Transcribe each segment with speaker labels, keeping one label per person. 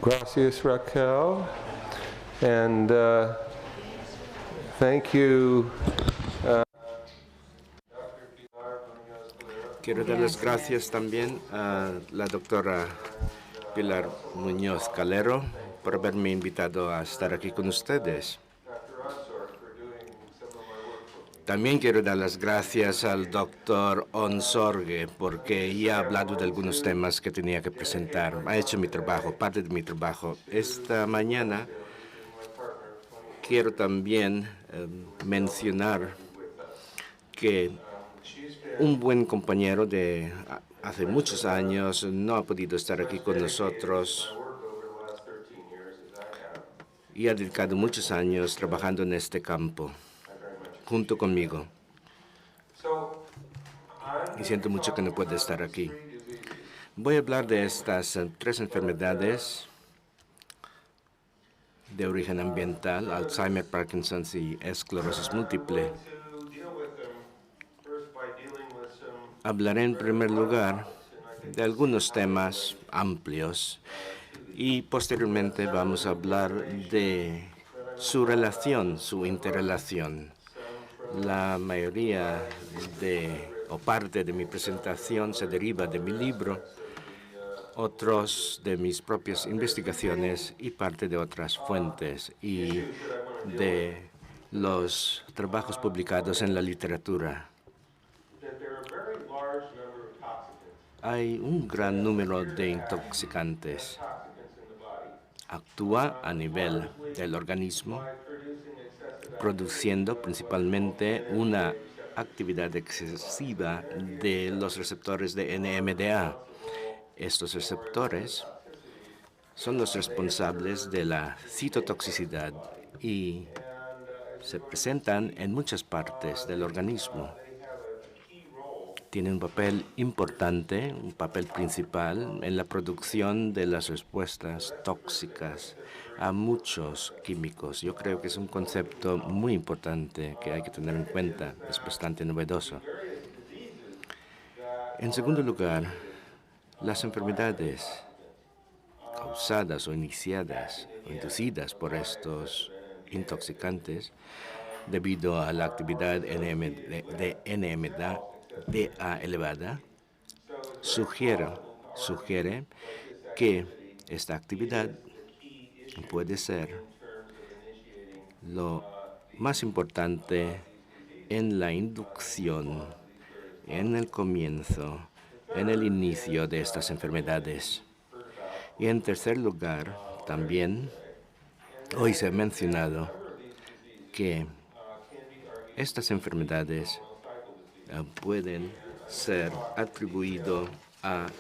Speaker 1: Gracias, Raquel. And thank you.
Speaker 2: Quiero dar las gracias también a la doctora Pilar Muñoz Calero por haberme invitado a estar aquí con ustedes. También quiero dar las gracias al doctor Onsorge porque ya ha hablado de algunos temas que tenía que presentar. Ha hecho mi trabajo, parte de mi trabajo. Esta mañana quiero también mencionar que un buen compañero de hace muchos años no ha podido estar aquí con nosotros y ha dedicado muchos años trabajando en este campo junto conmigo. Y siento mucho que no puede estar aquí. Voy a hablar de estas tres enfermedades de origen ambiental: Alzheimer, Parkinson's y esclerosis múltiple. Hablaré en primer lugar de algunos temas amplios y posteriormente vamos a hablar de su relación, su interrelación. La mayoría o parte de mi presentación se deriva de mi libro, otros de mis propias investigaciones y parte de otras fuentes y de los trabajos publicados en la literatura. Hay un gran número de intoxicantes. Actúa a nivel del organismo, produciendo principalmente una actividad excesiva de los receptores de NMDA. Estos receptores son los responsables de la citotoxicidad y se presentan en muchas partes del organismo. Tienen un papel importante, un papel principal en la producción de las respuestas tóxicas a muchos químicos. Yo creo que es un concepto muy importante que hay que tener en cuenta. Es bastante novedoso. En segundo lugar, las enfermedades causadas o iniciadas o inducidas por estos intoxicantes debido a la actividad de NMDA elevada sugiere que esta actividad puede ser lo más importante en la inducción, en el comienzo, en el inicio de estas enfermedades. Y en tercer lugar, también hoy se ha mencionado que estas enfermedades pueden ser atribuidos al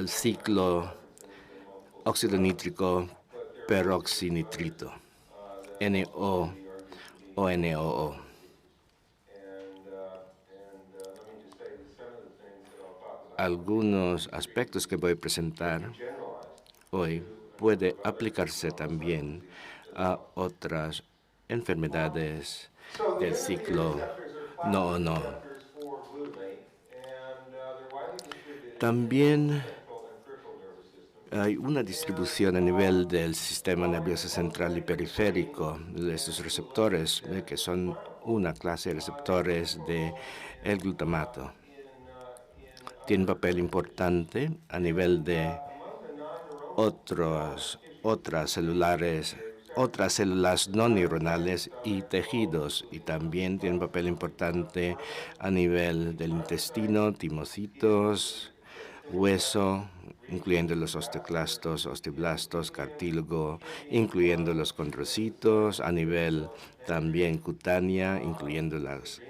Speaker 2: ciclo óxido nítrico peroxinitrito, NO o NOO. Algunos aspectos que voy a presentar hoy puede aplicarse también a otras enfermedades del ciclo no. También hay una distribución a nivel del sistema nervioso central y periférico de estos receptores, que son una clase de receptores del glutamato. Tiene un papel importante a nivel de otras células no neuronales y tejidos, y también tiene un papel importante a nivel del intestino, timocitos, hueso, incluyendo los osteoclastos, osteoblastos, cartílago, incluyendo los condrocitos, a nivel también cutánea, incluyendo las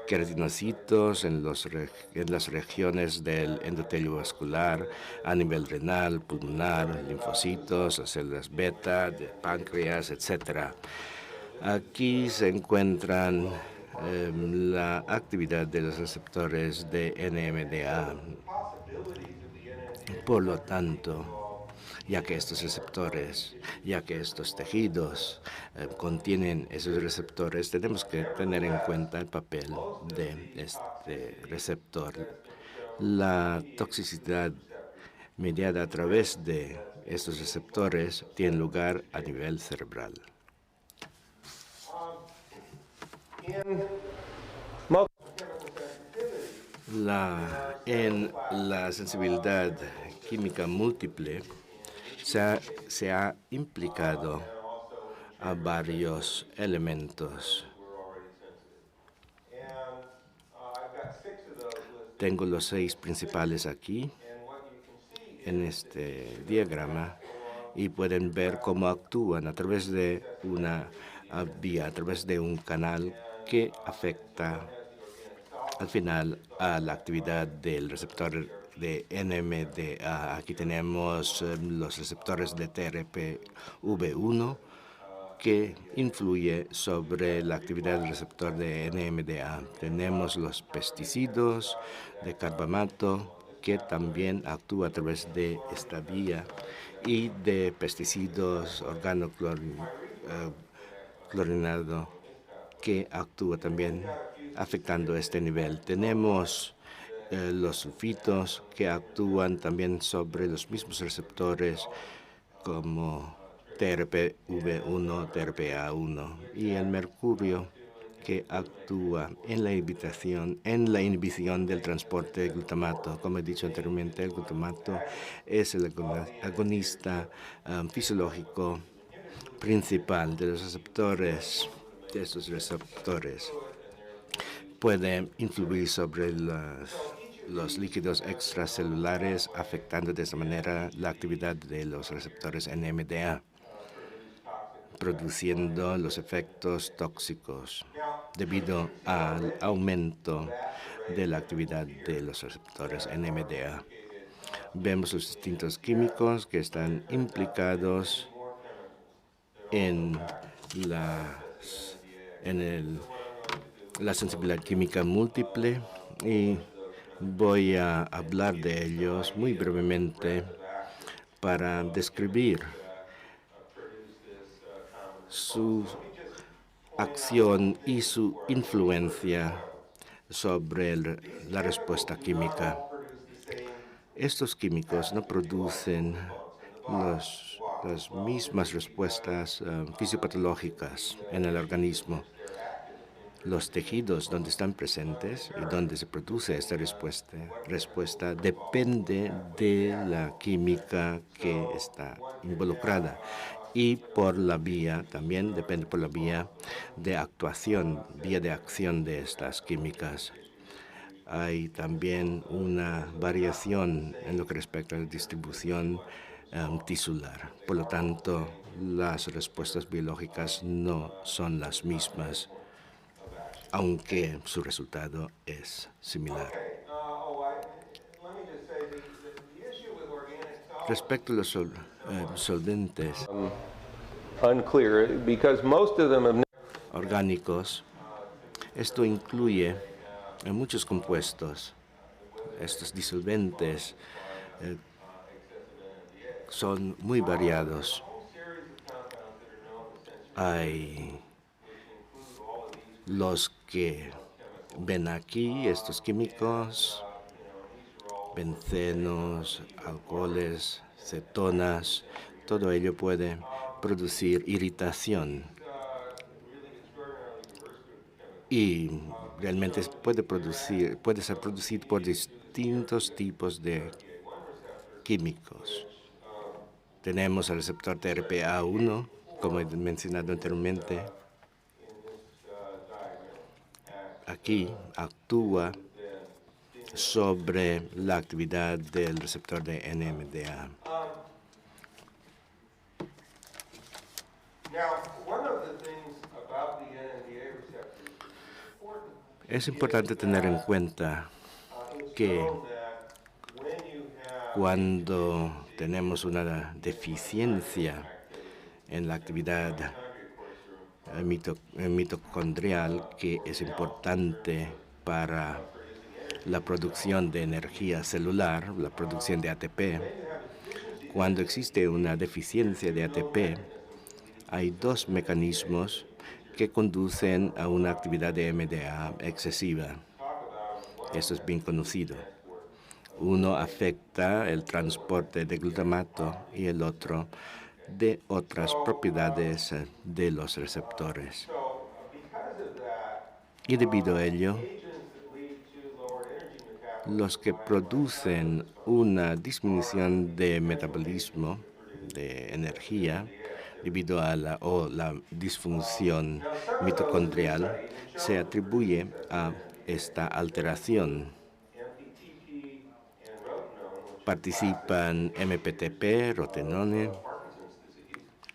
Speaker 2: queratinocitos en las regiones del endotelio vascular, a nivel renal, pulmonar, linfocitos, las células beta, de páncreas, etc. Aquí se encuentran la actividad de los receptores de NMDA. Por lo tanto, ya que estos tejidos contienen esos receptores, tenemos que tener en cuenta el papel de este receptor La toxicidad mediada a través de estos receptores tiene lugar a nivel cerebral. En la sensibilidad química múltiple se ha implicado a varios elementos. Tengo los 6 principales aquí en este diagrama y pueden ver cómo actúan a través de una vía, a través de un canal que afecta al final a la actividad del receptor de NMDA. Aquí tenemos los receptores de TRPV1 que influye sobre la actividad del receptor de NMDA. Tenemos los pesticidas de carbamato que también actúa a través de esta vía y de pesticidas organoclorinados que actúa también afectando este nivel. Tenemos los sulfitos que actúan también sobre los mismos receptores como TRPV1, TRPA1 y el mercurio que actúa en la inhibición del transporte de glutamato. Como he dicho anteriormente, el glutamato es el agonista fisiológico principal de los receptores. De estos receptores puede influir sobre los líquidos extracelulares, afectando de esta manera la actividad de los receptores NMDA, produciendo los efectos tóxicos debido al aumento de la actividad de los receptores NMDA. Vemos los distintos químicos que están implicados en la sensibilidad química múltiple y voy a hablar de ellos muy brevemente para describir su acción y su influencia sobre la respuesta química. Estos químicos no producen las mismas respuestas fisiopatológicas en el organismo. Los tejidos donde están presentes y donde se produce esta respuesta depende de la química que está involucrada y por la vía, también depende por la vía de acción de estas químicas. Hay también una variación en lo que respecta a la distribución tisular. Por lo tanto, las respuestas biológicas no son las mismas, aunque su resultado es similar. Respecto a los solventes
Speaker 1: unclear because most of them have
Speaker 2: orgánicos, esto incluye muchos compuestos. Estos disolventes son muy variados. Hay los que ven aquí, estos químicos, bencenos, alcoholes, cetonas, todo ello puede producir irritación y realmente puede ser producido por distintos tipos de químicos. Tenemos el receptor TRPA1, como he mencionado anteriormente. Aquí actúa sobre la actividad del receptor de NMDA. Es importante tener en cuenta que cuando tenemos una deficiencia en la actividad mitocondrial, que es importante para la producción de energía celular, la producción de ATP, cuando existe una deficiencia de ATP, hay 2 mecanismos que conducen a una actividad de MDA excesiva. Esto es bien conocido. Uno afecta el transporte de glutamato y el otro de otras propiedades de los receptores. Y debido a ello, los que producen una disminución de metabolismo de energía debido a la disfunción mitocondrial se atribuye a esta alteración. Participan MPTP, rotenone,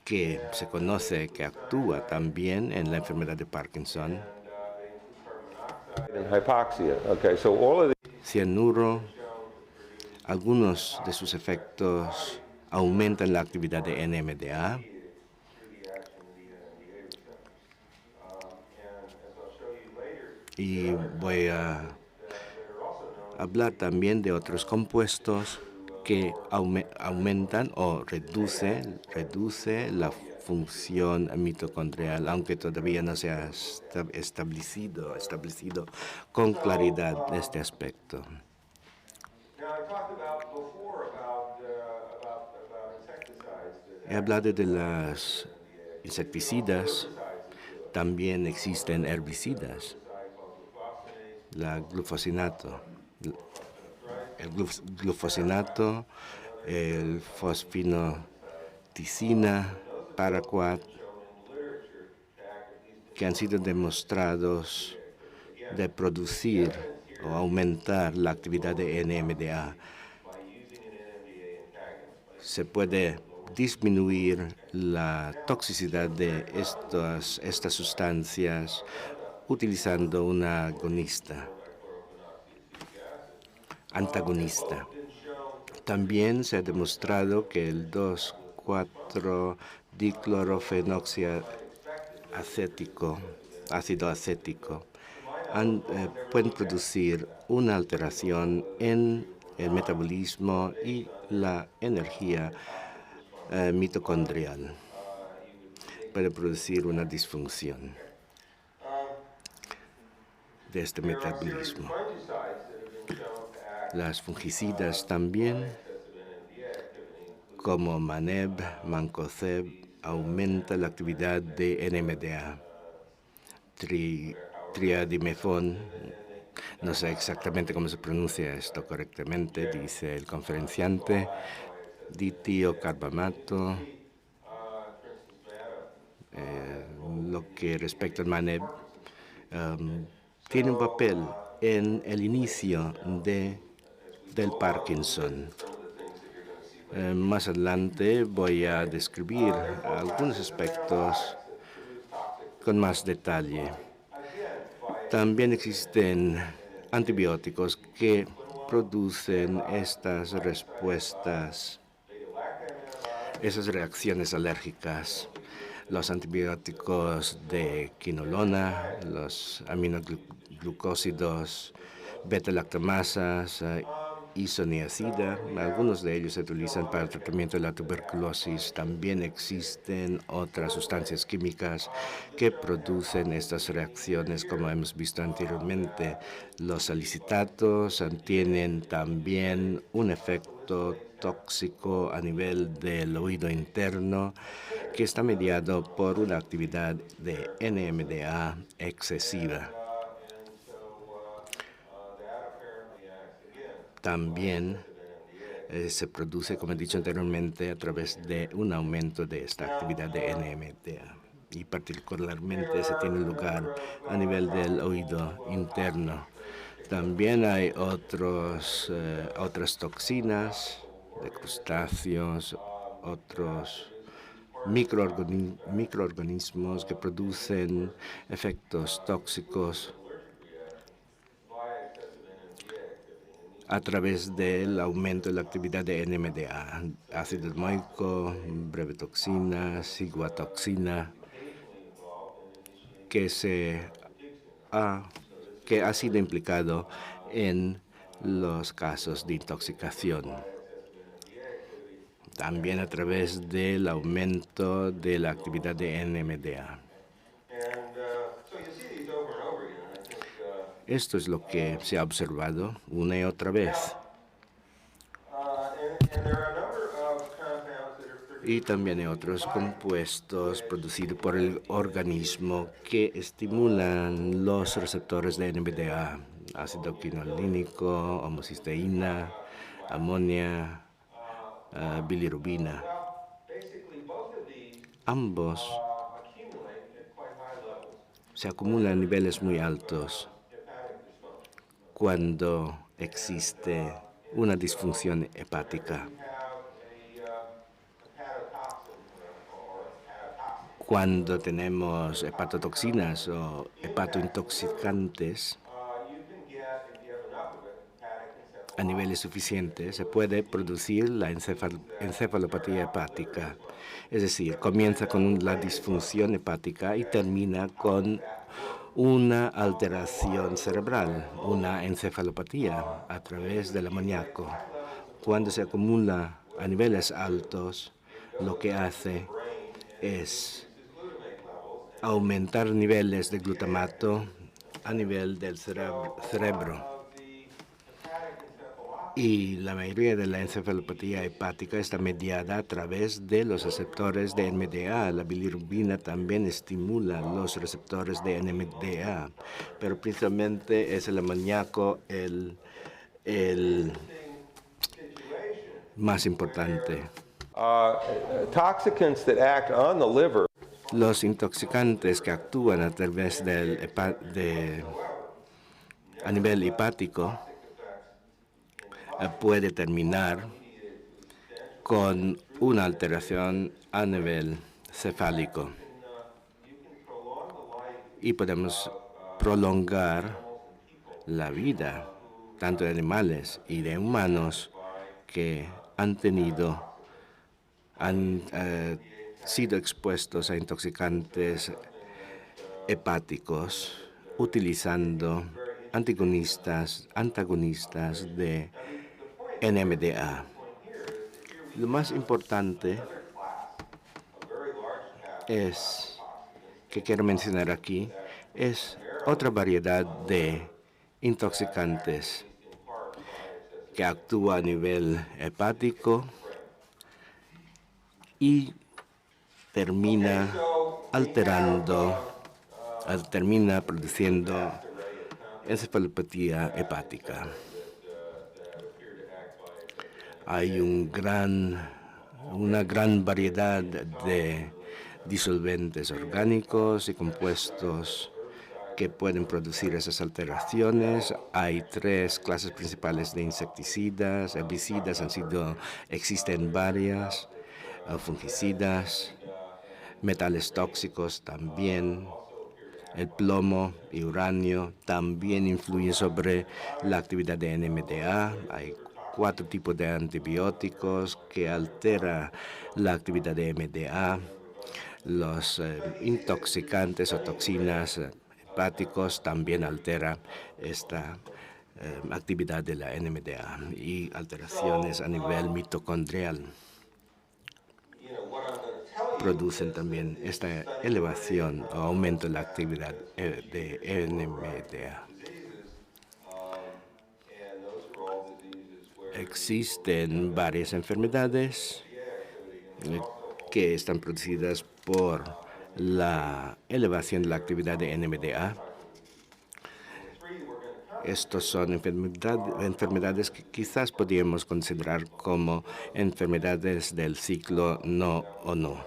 Speaker 2: que se conoce que actúa también en la enfermedad de Parkinson, cianuro. Algunos de sus efectos aumentan la actividad de NMDA. Y voy a hablar también de otros compuestos que aumentan o reduce la función mitocondrial, aunque todavía no se ha establecido con claridad este aspecto. He hablado de las insecticidas. También existen herbicidas. El glufosinato, el fosfinoticina, paraquat, que han sido demostrados de producir o aumentar la actividad de NMDA. Se puede disminuir la toxicidad de estas sustancias utilizando un antagonista. También se ha demostrado que el 2,4-diclorofenoxiacético, ácido acético, pueden producir una alteración en el metabolismo y la energía mitocondrial. Puede producir una disfunción de este metabolismo. Las fungicidas también, como Maneb, Mancozeb, aumentan la actividad de NMDA. Triadimefón, no sé exactamente cómo se pronuncia esto correctamente, dice el conferenciante, ditiocarbamato. Lo que respecta al Maneb, tiene un papel en el inicio del Parkinson. Más adelante voy a describir algunos aspectos con más detalle. También existen antibióticos que producen estas respuestas, esas reacciones alérgicas. Los antibióticos de quinolona, los aminoglucósidos, beta-lactamasas, isoniazida. Algunos de ellos se utilizan para el tratamiento de la tuberculosis. También existen otras sustancias químicas que producen estas reacciones, como hemos visto anteriormente. Los salicitatos tienen también un efecto tóxico a nivel del oído interno que está mediado por una actividad de NMDA excesiva. También se produce, como he dicho anteriormente, a través de un aumento de esta actividad de NMDA. Y particularmente se tiene lugar a nivel del oído interno. También hay otras toxinas de crustáceos, otros microorganismos que producen efectos tóxicos a través del aumento de la actividad de NMDA, ácido domoico, brevetoxina, ciguatoxina, que ha sido implicado en los casos de intoxicación. También a través del aumento de la actividad de NMDA. Esto es lo que se ha observado una y otra vez. Y también hay otros compuestos producidos por el organismo que estimulan los receptores de NMDA, ácido quinolínico, homocisteína, amonia, bilirrubina. Ambos se acumulan a niveles muy altos cuando existe una disfunción hepática. Cuando tenemos hepatotoxinas o hepatointoxicantes a niveles suficientes, se puede producir la encefalopatía hepática. Es decir, comienza con la disfunción hepática y termina con una alteración cerebral, una encefalopatía a través del amoníaco. Cuando se acumula a niveles altos, lo que hace es aumentar niveles de glutamato a nivel del cerebro. Y la mayoría de la encefalopatía hepática está mediada a través de los receptores de NMDA. La bilirrubina también estimula los receptores de NMDA, pero principalmente es el amoníaco el más importante.
Speaker 1: Toxicants that act on the liver.
Speaker 2: Los intoxicantes que actúan a través a nivel hepático puede terminar con una alteración a nivel cefálico. Y podemos prolongar la vida tanto de animales y de humanos que han sido expuestos a intoxicantes hepáticos utilizando antagonistas de NMDA. Lo más importante que quiero mencionar aquí es otra variedad de intoxicantes que actúa a nivel hepático y termina produciendo encefalopatía hepática. Hay una gran variedad de disolventes orgánicos y compuestos que pueden producir esas alteraciones. Hay 3 clases principales de insecticidas, herbicidas, existen varias, fungicidas, metales tóxicos también. El plomo y uranio también influyen sobre la actividad de NMDA. Hay 4 tipos de antibióticos que alteran la actividad de NMDA. Los intoxicantes o toxinas hepáticos también alteran esta actividad de la NMDA y alteraciones a nivel mitocondrial producen también esta elevación o aumento de la actividad de NMDA. Existen varias enfermedades que están producidas por la elevación de la actividad de NMDA. Estos son enfermedades que quizás podríamos considerar como enfermedades del ciclo no o no,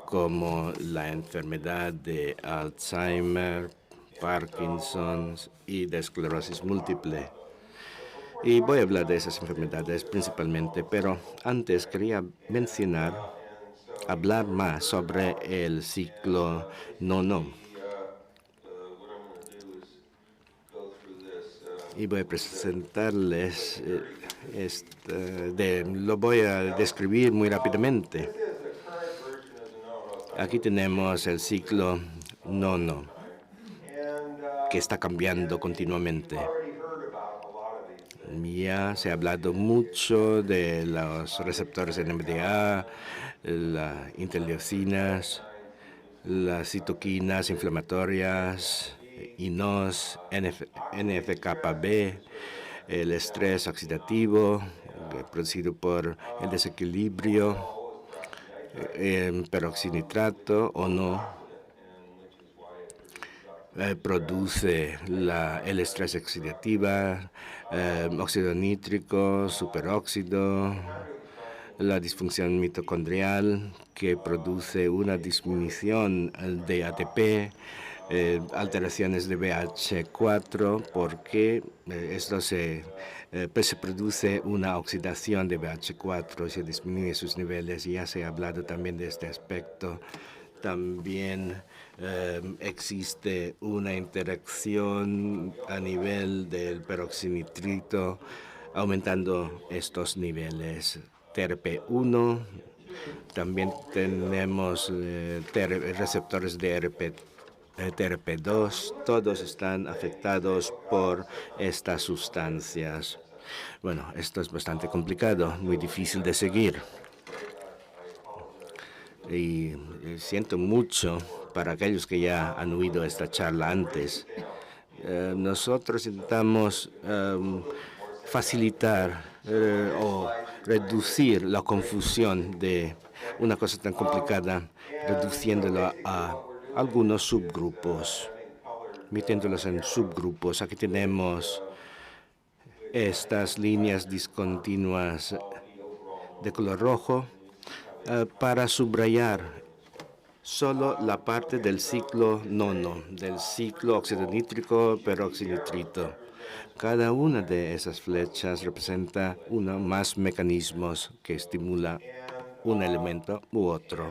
Speaker 2: como la enfermedad de Alzheimer, Parkinson y de esclerosis múltiple. Y voy a hablar de esas enfermedades principalmente, pero antes quería hablar más sobre el ciclo no. Y voy a presentarles, lo voy a describir muy rápidamente. Aquí tenemos el ciclo no, que está cambiando continuamente. Ya se ha hablado mucho de los receptores de NMDA, las interleucinas, las citoquinas inflamatorias, INOS, NF-κB, el estrés oxidativo producido por el desequilibrio peroxinitrato o no produce el estrés oxidativa, óxido nítrico, superóxido, la disfunción mitocondrial que produce una disminución de ATP, alteraciones de BH4, porque esto se produce una oxidación de BH4, se disminuye sus niveles, y ya se ha hablado también de este aspecto. También existe una interacción a nivel del peroxinitrito, aumentando estos niveles. TRP1, también tenemos receptores de TRP2, todos están afectados por estas sustancias. Bueno, esto es bastante complicado, muy difícil de seguir. Y siento mucho para aquellos que ya han oído esta charla antes. Nosotros intentamos facilitar o reducir la confusión de una cosa tan complicada, reduciéndola a algunos subgrupos, metiéndolos en subgrupos. Aquí tenemos estas líneas discontinuas de color rojo para subrayar solo la parte del ciclo nono, del ciclo óxido nítrico peroxinitrito. Cada una de esas flechas representa uno más mecanismos que estimula un elemento u otro.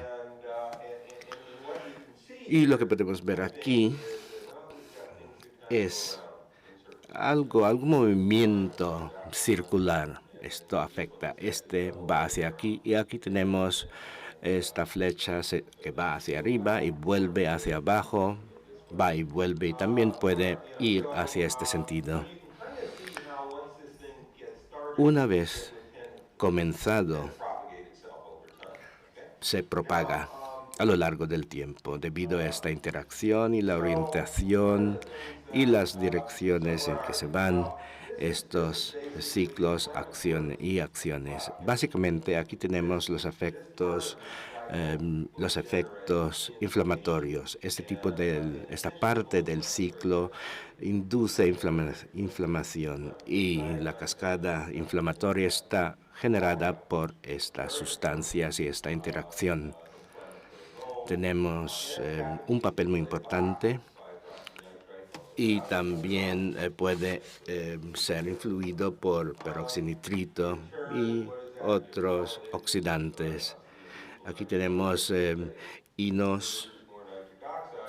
Speaker 2: Y lo que podemos ver aquí es algún movimiento circular. Esto afecta. Este va hacia aquí y aquí tenemos esta flecha que va hacia arriba y vuelve hacia abajo, va y vuelve, y también puede ir hacia este sentido. Una vez comenzado, se propaga a lo largo del tiempo debido a esta interacción y la orientación y las direcciones en que se van estos ciclos y acciones. Básicamente, aquí tenemos los efectos inflamatorios. Esta parte del ciclo induce inflamación, y la cascada inflamatoria está generada por estas sustancias y esta interacción. Tenemos un papel muy importante, y también puede ser influido por peroxinitrito y otros oxidantes. Aquí tenemos inos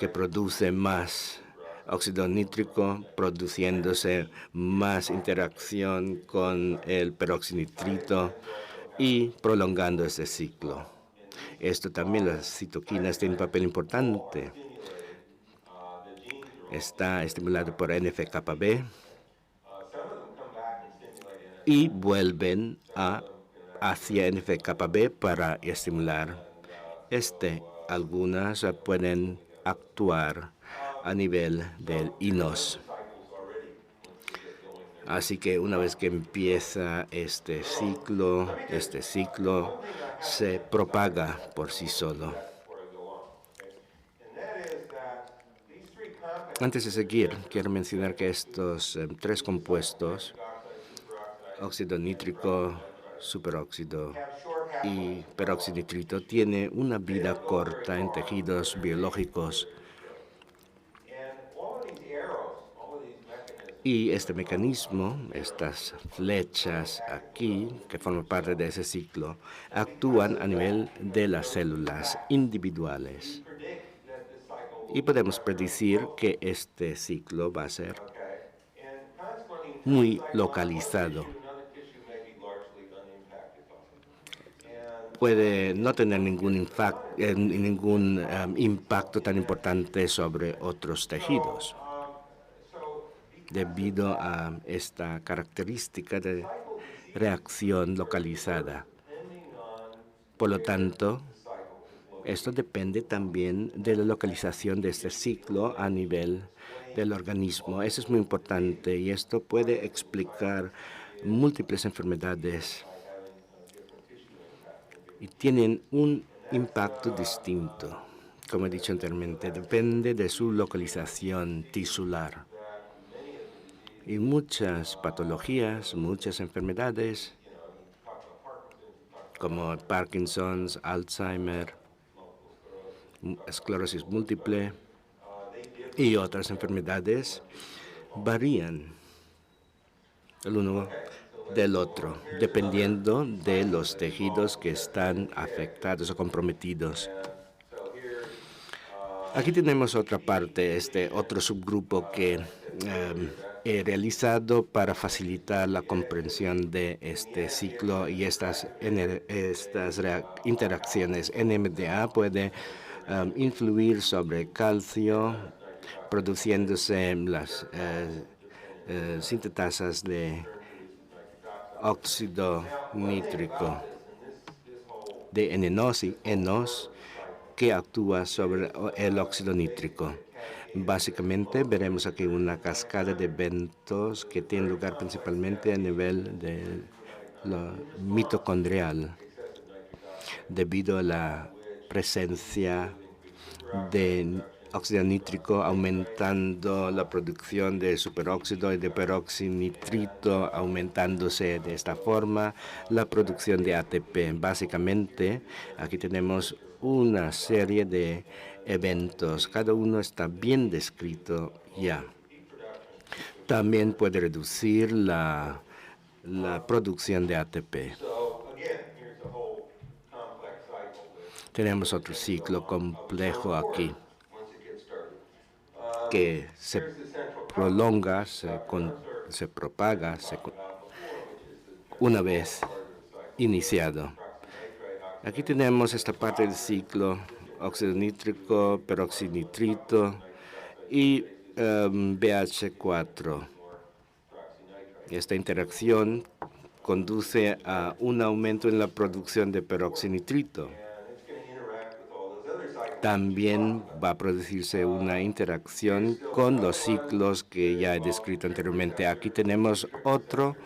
Speaker 2: que producen más óxido nítrico, produciéndose más interacción con el peroxinitrito y prolongando ese ciclo. Esto también, las citoquinas tienen un papel importante. Está estimulado por NF-κB y vuelven hacia NF-κB para estimular. Algunas pueden actuar a nivel del inos. Así que una vez que empieza este ciclo se propaga por sí solo. Antes de seguir, quiero mencionar que estos tres compuestos, óxido nítrico, superóxido y peroxinitrito, tienen una vida corta en tejidos biológicos. Y este mecanismo, estas flechas aquí, que forman parte de ese ciclo, actúan a nivel de las células individuales. Y podemos predecir que este ciclo va a ser muy localizado. Puede no tener ningún impacto tan importante sobre otros tejidos, debido a esta característica de reacción localizada. Por lo tanto, esto depende también de la localización de este ciclo a nivel del organismo. Eso es muy importante, y esto puede explicar múltiples enfermedades. Y tienen un impacto distinto. Como he dicho anteriormente, depende de su localización tisular. Y muchas patologías, muchas enfermedades, como Parkinson's, Alzheimer, esclerosis múltiple y otras enfermedades, varían el uno del otro, dependiendo de los tejidos que están afectados o comprometidos. Aquí tenemos otra parte, otro subgrupo que he realizado para facilitar la comprensión de este ciclo y estas interacciones. NMDA puede influir sobre calcio, produciéndose las sintetasas de óxido nítrico de enos y enos que actúa sobre el óxido nítrico. Básicamente veremos aquí una cascada de eventos que tienen lugar principalmente a nivel de lo mitocondrial debido a la presencia de óxido nítrico aumentando la producción de superóxido y de peroxinitrito, aumentándose de esta forma la producción de ATP. Básicamente, aquí tenemos una serie de eventos. Cada uno está bien descrito ya. También puede reducir la producción de ATP. Tenemos otro ciclo complejo aquí que se prolonga, se propaga una vez iniciado. Aquí tenemos esta parte del ciclo, óxido nítrico, peroxinitrito y BH4. Esta interacción conduce a un aumento en la producción de peroxinitrito. También va a producirse una interacción con los ciclos que ya he descrito anteriormente. Aquí tenemos otro,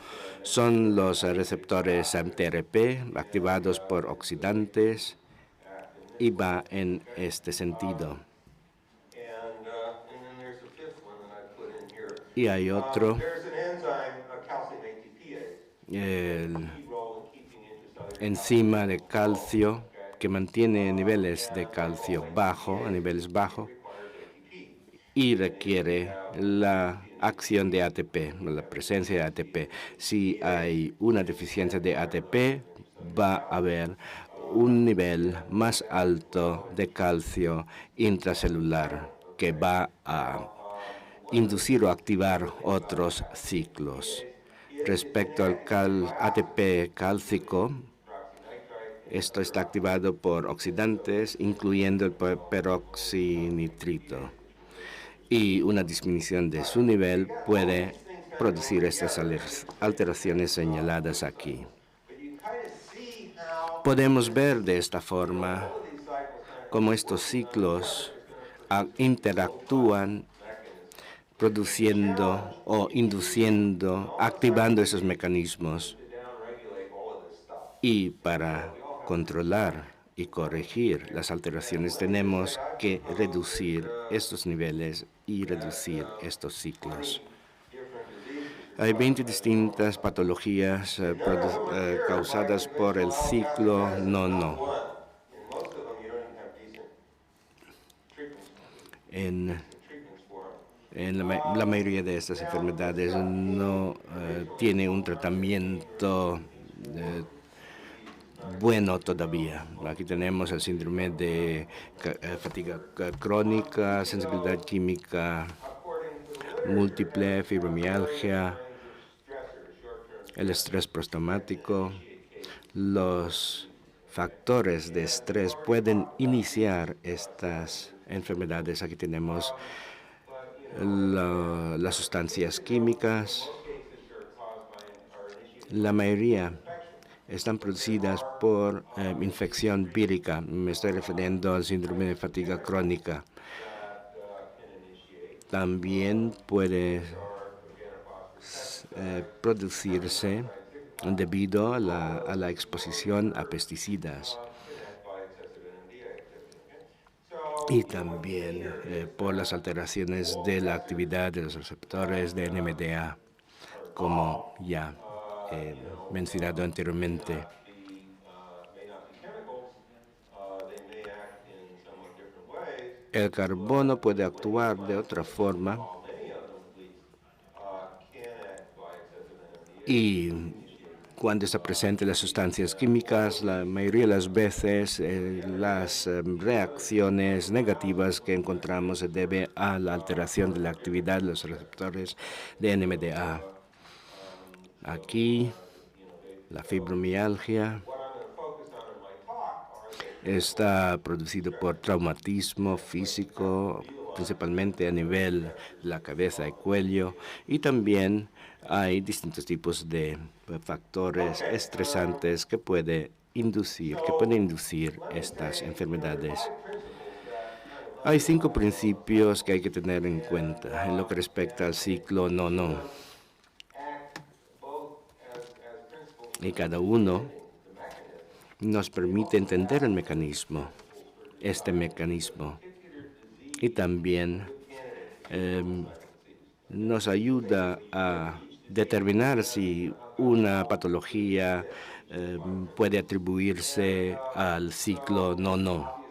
Speaker 2: son los receptores TRP activados por oxidantes y va en este sentido. Y hay otro, el enzima de calcio, que mantiene niveles de calcio a niveles bajos, y requiere la acción de ATP, la presencia de ATP. Si hay una deficiencia de ATP, va a haber un nivel más alto de calcio intracelular que va a inducir o activar otros ciclos. Respecto al ATP cálcico, esto está activado por oxidantes, incluyendo el peroxinitrito. Y una disminución de su nivel puede producir estas alteraciones señaladas aquí. Podemos ver de esta forma cómo estos ciclos interactúan produciendo o induciendo, activando esos mecanismos. Y para controlar y corregir las alteraciones tenemos que reducir estos niveles y reducir estos ciclos. Hay 20 distintas patologías causadas por el ciclo no. En la mayoría de estas enfermedades no tiene un tratamiento bueno todavía. Aquí tenemos el síndrome de fatiga crónica, sensibilidad química múltiple, fibromialgia, el estrés postraumático. Los factores de estrés pueden iniciar estas enfermedades. Aquí tenemos las sustancias químicas. La mayoría están producidas por infección vírica. Me estoy refiriendo al síndrome de fatiga crónica. También puede producirse debido a la exposición a pesticidas. y también por las alteraciones de la actividad de los receptores de NMDA, como ya mencionado anteriormente. El carbono puede actuar de otra forma y cuando está presente las sustancias químicas, la mayoría de las veces las reacciones negativas que encontramos se debe a la alteración de la actividad de los receptores de NMDA. Aquí, la fibromialgia está producido por traumatismo físico, principalmente a nivel de la cabeza y cuello, y también hay distintos tipos de factores estresantes que pueden inducir estas enfermedades. Hay 5 principios que hay que tener en cuenta en lo que respecta al ciclo no-no. Y cada uno nos permite entender el mecanismo, y también nos ayuda a determinar si una patología puede atribuirse al ciclo no-no.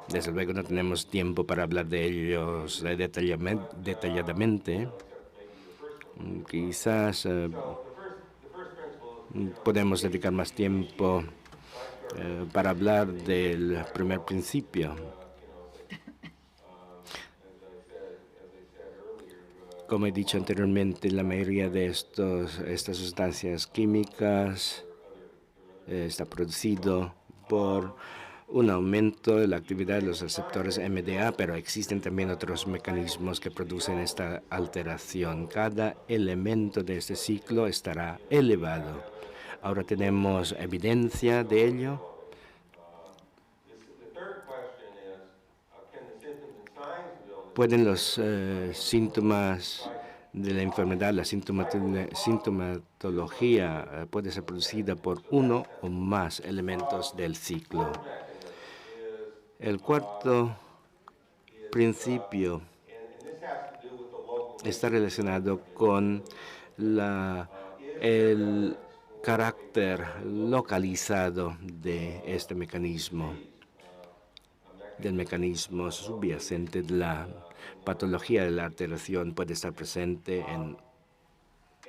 Speaker 2: Desde luego no tenemos tiempo para hablar de ellos detalladamente. Quizás podemos dedicar más tiempo para hablar del primer principio. Como he dicho anteriormente, la mayoría de estas sustancias químicas está producido por un aumento de la actividad de los receptores MDA, pero existen también otros mecanismos que producen esta alteración. Cada elemento de este ciclo estará elevado. Ahora tenemos evidencia de ello. ¿Pueden los síntomas de la enfermedad, la sintomatología puede ser producida por uno o más elementos del ciclo? El cuarto principio está relacionado con el carácter localizado de este mecanismo, del mecanismo subyacente de la patología de la alteración. Puede estar presente en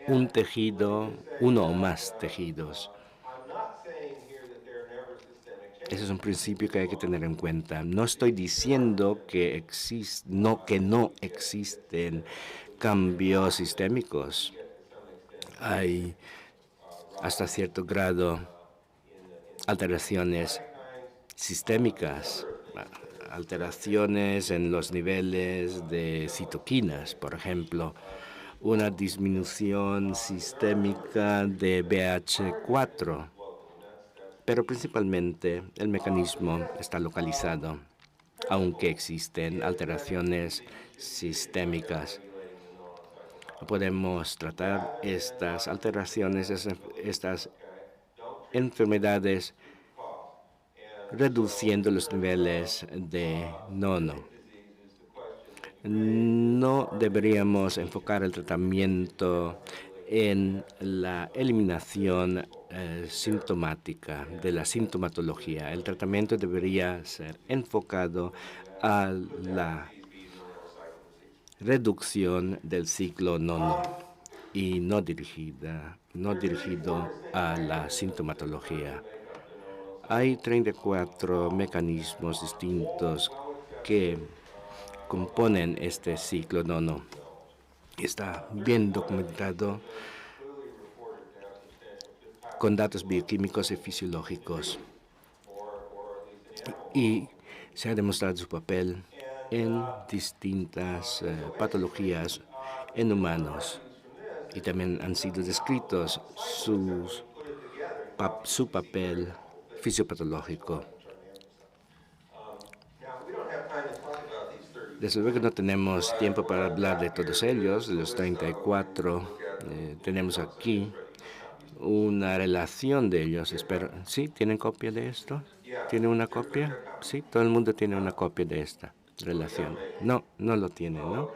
Speaker 2: un tejido, uno o más tejidos. Ese es un principio que hay que tener en cuenta. No estoy diciendo que no existen cambios sistémicos. Hay hasta cierto grado alteraciones sistémicas, alteraciones en los niveles de citoquinas, por ejemplo, una disminución sistémica de BH4, pero principalmente el mecanismo está localizado, aunque existen alteraciones sistémicas. Podemos tratar estas alteraciones, estas enfermedades, reduciendo los niveles de no-no. No deberíamos enfocar el tratamiento en la eliminación sintomática de la sintomatología. El tratamiento debería ser enfocado a la reducción del ciclo no-no y no dirigido a la sintomatología. Hay 34 mecanismos distintos que componen este ciclo no-no. Está bien documentado con datos bioquímicos y fisiológicos, y se ha demostrado su papel en distintas patologías en humanos, y también han sido descritos su papel fisiopatológico. Desde luego no tenemos tiempo para hablar de todos ellos, de los 34. Tenemos aquí una relación de ellos. Espero. ¿Sí? ¿Tienen copia de esto? ¿Tiene una copia? Sí, todo el mundo tiene una copia de esta relación. No, no lo tiene, ¿no?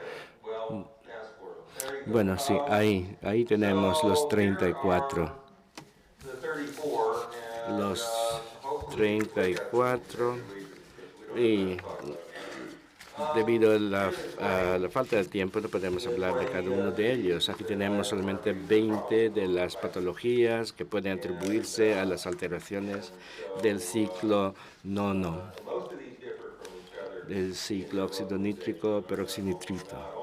Speaker 2: Bueno, sí, ahí tenemos los 34. Los 34. Y debido a la falta de tiempo no podemos hablar de cada uno de ellos. Aquí tenemos solamente 20 de las patologías que pueden atribuirse a las alteraciones del ciclo nono, del ciclo óxido nítrico peroxinitrito.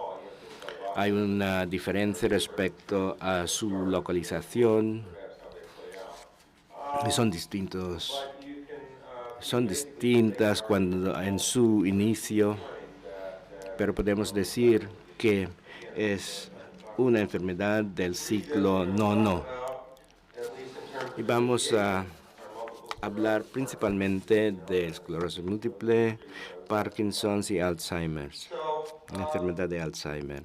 Speaker 2: Hay una diferencia respecto a su localización y son distintas cuando en su inicio, pero podemos decir que es una enfermedad del ciclo nono. Y vamos a hablar principalmente de esclerosis múltiple, Parkinson's y Alzheimer's, la enfermedad de Alzheimer.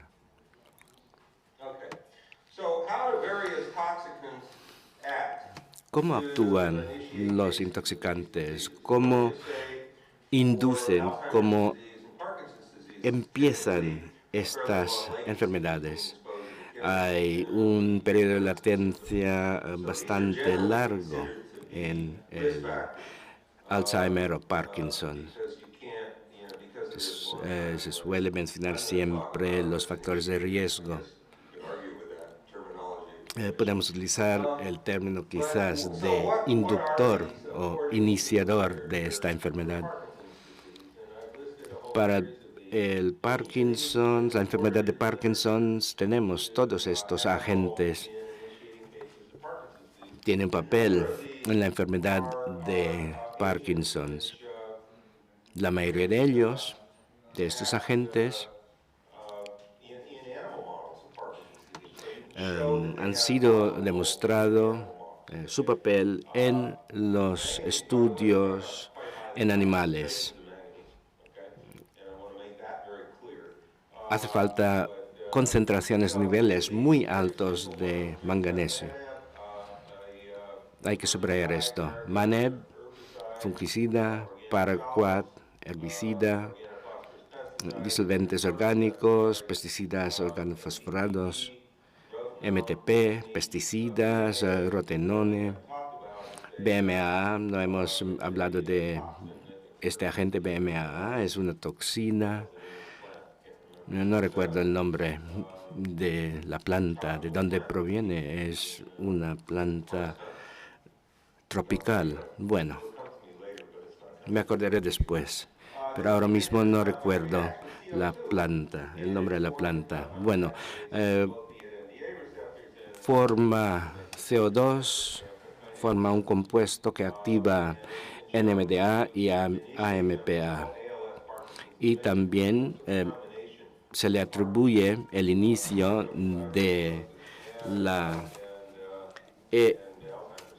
Speaker 2: ¿Cómo actúan los intoxicantes? ¿Cómo inducen, cómo empiezan estas enfermedades? Hay un periodo de latencia bastante largo en el Alzheimer o Parkinson. Se suele mencionar siempre los factores de riesgo. Podemos utilizar el término quizás de inductor o iniciador de esta enfermedad. Para el Parkinson, la enfermedad de Parkinson, tenemos todos estos agentes. Tienen papel en la enfermedad de Parkinson. La mayoría de ellos, de estos agentes, han sido demostrado su papel en los estudios en animales. Hace falta concentraciones, niveles muy altos de manganeso. Hay que subrayar esto. Maneb, fungicida, paraquat, herbicida, disolventes orgánicos, pesticidas organofosforados, MTP, pesticidas, rotenone, BMAA. No hemos hablado de este agente BMAA, es una toxina. No recuerdo el nombre de la planta, de dónde proviene. Es una planta tropical. Bueno, me acordaré después, pero ahora mismo no recuerdo la planta, el nombre de la planta. Bueno, forma CO2, forma un compuesto que activa NMDA y AMPA. Y también se le atribuye el inicio de la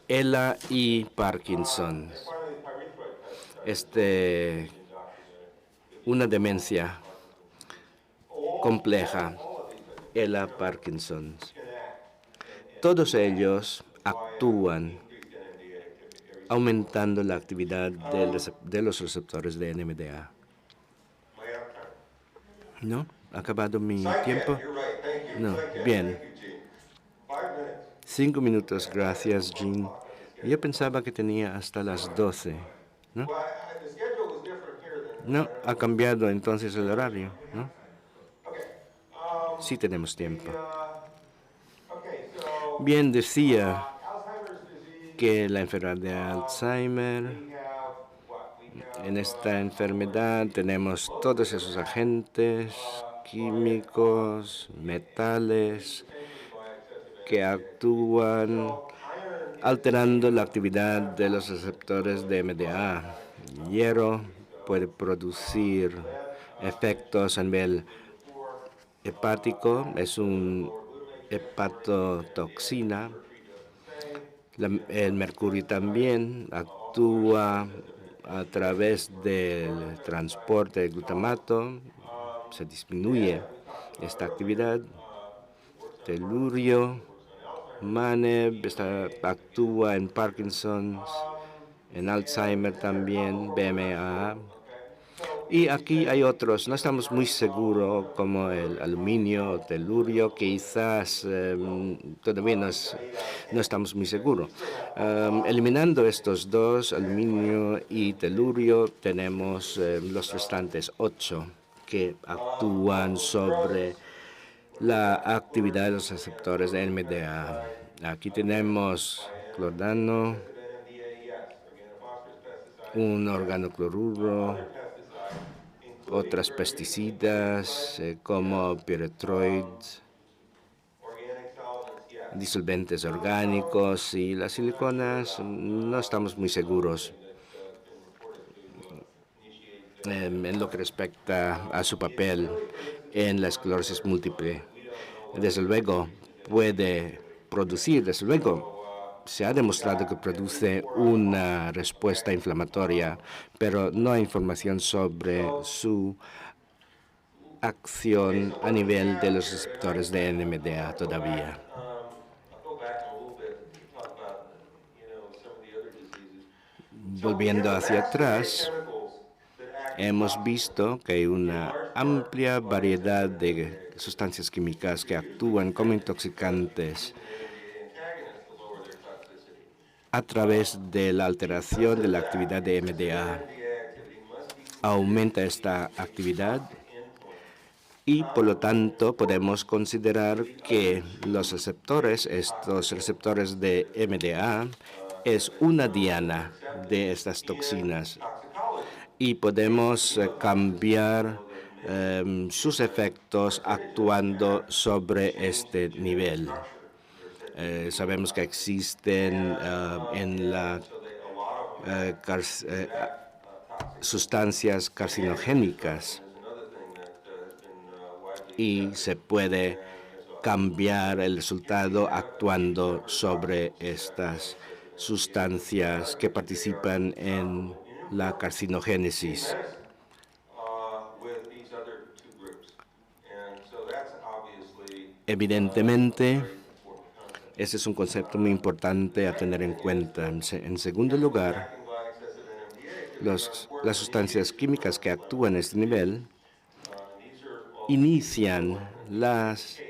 Speaker 2: ELA y Parkinson. Una demencia compleja, ELA Parkinson. Todos ellos actúan aumentando la actividad de los receptores de NMDA. ¿No? ¿Ha acabado mi tiempo? No. Bien. 5 minutos, gracias, Jean. Yo pensaba que tenía hasta las 12, ¿no? No, ha cambiado entonces el horario, ¿no? Sí tenemos tiempo. Bien, decía que la enfermedad de Alzheimer, en esta enfermedad tenemos todos esos agentes químicos, metales, que actúan alterando la actividad de los receptores de MDA. Hierro puede producir efectos a nivel hepático, es un hepatotoxina. El mercurio también actúa a través del transporte de glutamato, se disminuye esta actividad. Telurio, Maneb, actúa en Parkinson's en Alzheimer también, BMA. Y aquí hay otros, no estamos muy seguros, como el aluminio o telurio, quizás todavía no estamos muy seguros. Eliminando estos dos, aluminio y telurio, tenemos los restantes 8 que actúan sobre la actividad de los receptores de NMDA. Aquí tenemos clordano, un organocloruro, otras pesticidas como pyrethroids, disolventes orgánicos y las siliconas. No estamos muy seguros en lo que respecta a su papel en la esclerosis múltiple. Desde luego, puede producir, desde luego, se ha demostrado que produce una respuesta inflamatoria, pero no hay información sobre su acción a nivel de los receptores de NMDA todavía. Volviendo hacia atrás, hemos visto que hay una amplia variedad de sustancias químicas que actúan como intoxicantes a través de la alteración de la actividad de NMDA. Aumenta esta actividad y, por lo tanto, podemos considerar que estos receptores de NMDA, es una diana de estas toxinas y podemos cambiar sus efectos actuando sobre este nivel. Sabemos que existen en la sustancias carcinogénicas y se puede cambiar el resultado actuando sobre estas sustancias que participan en la carcinogénesis. Evidentemente, ese es un concepto muy importante a tener en cuenta. En segundo lugar, las sustancias químicas que actúan a este nivel inician las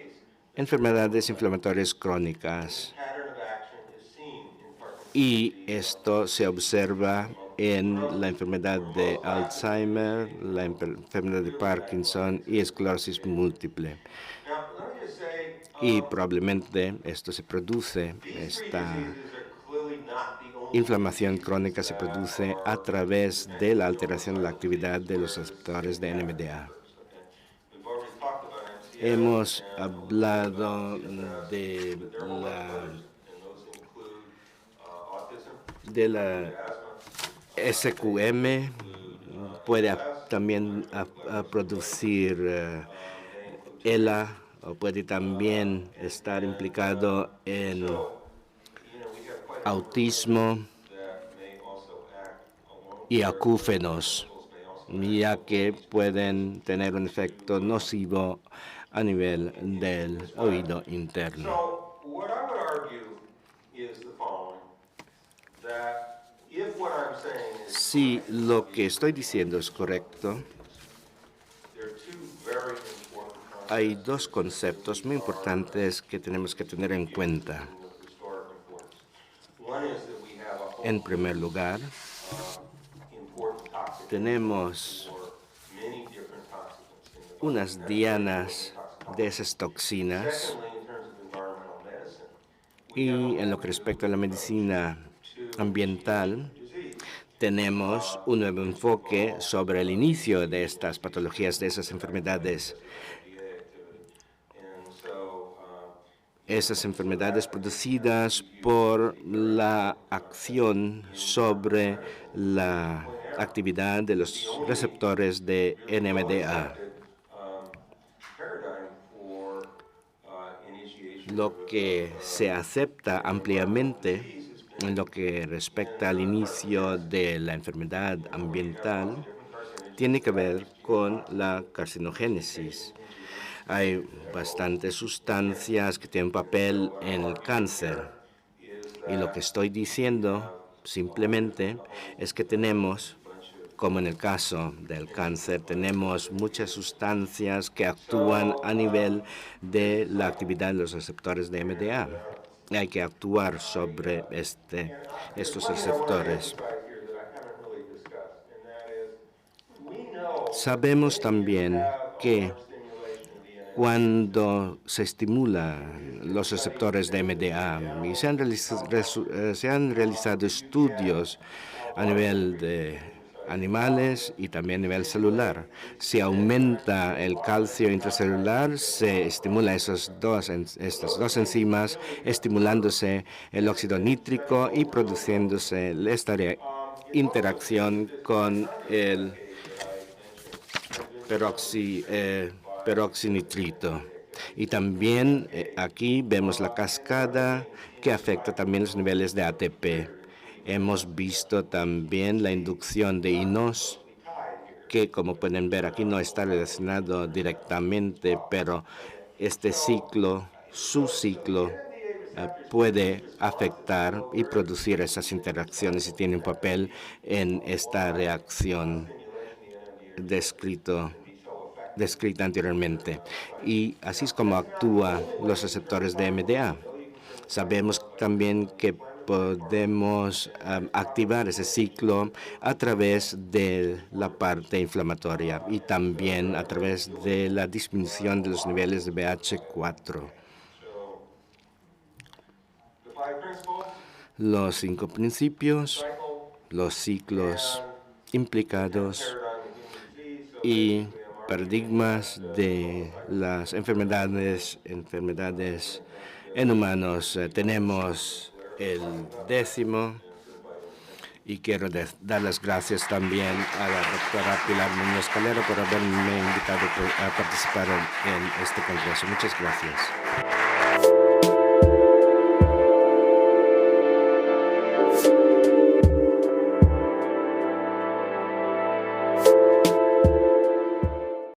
Speaker 2: enfermedades inflamatorias crónicas y esto se observa en la enfermedad de Alzheimer, la enfermedad de Parkinson y esclerosis múltiple. Y probablemente esto se produce, esta inflamación crónica se produce a través de la alteración de la actividad de los receptores de NMDA. Hemos hablado de la SQM, puede también producir ELA, o puede también estar implicado en autismo y acúfenos, ya que pueden tener un efecto nocivo a nivel del oído interno. Si lo que estoy diciendo es correcto, hay dos conceptos muy importantes que tenemos que tener en cuenta. En primer lugar, tenemos unas dianas de esas toxinas y en lo que respecta a la medicina ambiental, tenemos un nuevo enfoque sobre el inicio de estas patologías, de esas enfermedades. Esas enfermedades producidas por la acción sobre la actividad de los receptores de NMDA. Lo que se acepta ampliamente en lo que respecta al inicio de la enfermedad ambiental tiene que ver con la carcinogénesis. Hay bastantes sustancias que tienen papel en el cáncer. Y lo que estoy diciendo Simplemente es que tenemos, como en el caso del cáncer, tenemos muchas sustancias que actúan a nivel de la actividad de los receptores de MDA. Hay que actuar sobre estos receptores. Sabemos también que cuando se estimulan los receptores de MDA, y se han realizado estudios a nivel de animales y también a nivel celular. Si aumenta el calcio intracelular, se estimula estas dos enzimas, estimulándose el óxido nítrico y produciéndose esta interacción con el peroxinitrito. Y también aquí vemos la cascada que afecta también los niveles de ATP. Hemos visto también la inducción de INOS, que como pueden ver aquí no está relacionado directamente, pero este ciclo, su ciclo, puede afectar y producir esas interacciones y tiene un papel en esta reacción descrita anteriormente. Y así es como actúan los receptores de MDA. Sabemos también que podemos activar ese ciclo a través de la parte inflamatoria y también a través de la disminución de los niveles de BH4. Los 5 principios, los ciclos implicados y paradigmas de las enfermedades en humanos. Tenemos el 10º y quiero dar las gracias también a la doctora Pilar Muñoz Calero por haberme invitado a participar en este congreso. Muchas gracias.